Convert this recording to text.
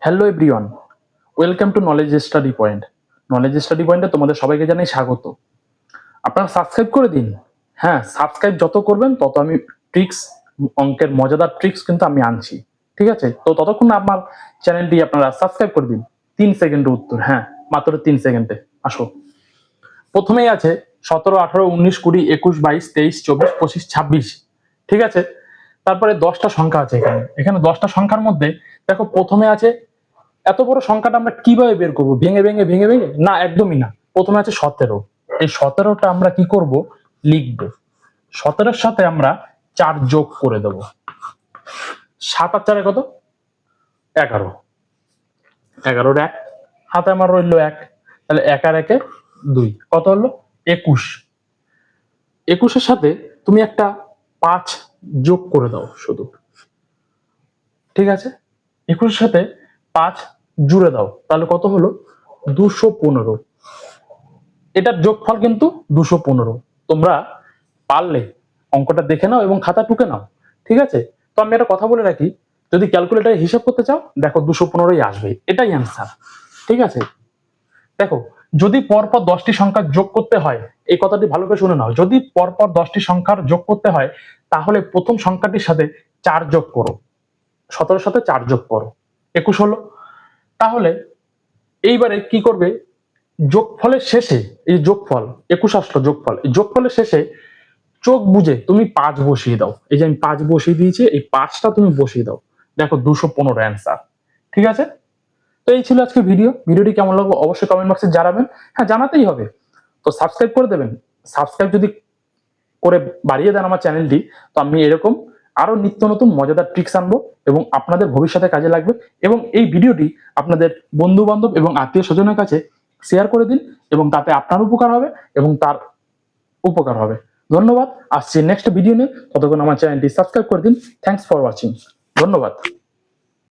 Hello everyone, welcome to knowledge study point. Knowledge study পয়েন্টে তোমাদের সবাইকে জানাই স্বাগত। আপনারা সাবস্ক্রাইব করে দিন। হ্যাঁ, সাবস্ক্রাইব যত করবেন তত আমি ট্রিক্স, অঙ্কের মজাদার ট্রিক্স কিন্তু আমি আনছি। ঠিক আছে, তো ততক্ষণ আমার চ্যানেলটি আপনারা সাবস্ক্রাইব করে দিন। 3 সেকেন্ডের উত্তর, হ্যাঁ মাত্র 3 সেকেন্ডে। আসো, প্রথমেই আছে 17, 18, 19, 20, 21, 22, 23, 24, 25, 26। ঠিক আছে, তারপরে 10টা সংখ্যা আছে। এখানে 10টা সংখ্যার মধ্যে দেখো প্রথমে আছে, এত বড় সংখ্যাটা আমরা কিভাবে বের করবো? ভেঙে ভেঙে ভেঙে ভেঙে না, একদমই না। প্রথমে আছে 17। এই 17টা আমরা কি করব? লিখবো। 17-এর সাথে আমরা 4 যোগ করে দেব। 7 আর 4 কত? 11। 11-র 1 হাতে আমার রইল 1, তাহলে 1 আর 1 2, কত হলো? 21। 21-এর সাথে তুমি একটা 5 যোগ করে দাও শুধু। ঠিক আছে, 21-এর সাথে 5 জুড়ে দাও, তাহলে কত হলো? 215। এটার যোগফল কিন্তু 215। তোমরা পারলে অঙ্কটা দেখে নাও এবং খাতা টুকে নাও। ঠিক আছে, তো আমি একটা কথা বলে রাখি, যদি ক্যালকুলেটারে হিসাব করতে চাও দেখো 215ই আসবে, এটাই অ্যান্সার। ঠিক আছে, দেখো যদি পরপর 10টি সংখ্যা যোগ করতে হয়, এই কথাটি ভালো করে শুনে নাও, যদি পরপর 10টি সংখ্যার যোগ করতে হয় তাহলে প্রথম সংখ্যাটির সাথে 4 যোগ করো। 17-এর সাথে 4 যোগ করো, 21 হলো। তাহলে এইবারে কি করবে? যোগফলের শেষে, এই যোগফল 21 আসলো, যোগফল, এই যোগফলের শেষে চোখ বুঝে তুমি 5 বসিয়ে দাও। এই যে আমি 5 বসিয়ে দিয়েছি, এই 5টা তুমি বসিয়ে দাও, দেখো 215 অ্যান্সার। ঠিক আছে, তো এই ছিল আজকে ভিডিওটি কেমন লাগলো অবশ্যই কমেন্ট বক্সে জানাবেন। হ্যাঁ, জানাতেই হবে, তো সাবস্ক্রাইব করে দেবেন। সাবস্ক্রাইব যদি করে বাড়িয়ে দেন আমার চ্যানেলটি, তো আমি এরকম আরো নিত্য নতুন মজাদার ট্রিক্স আনবো এবং আপনাদের ভবিষ্যতে কাজে লাগবে। এবং এই ভিডিওটি আপনাদের বন্ধু বান্ধব এবং আত্মীয় স্বজনের কাছে শেয়ার করে দিন, এবং তাতে আপনার উপকার হবে এবং তার উপকার হবে। ধন্যবাদ, আসছি নেক্সট ভিডিও নিয়ে। ততক্ষণ আমার চ্যানেলটি সাবস্ক্রাইব করে দিন। Thanks for watching. ধন্যবাদ।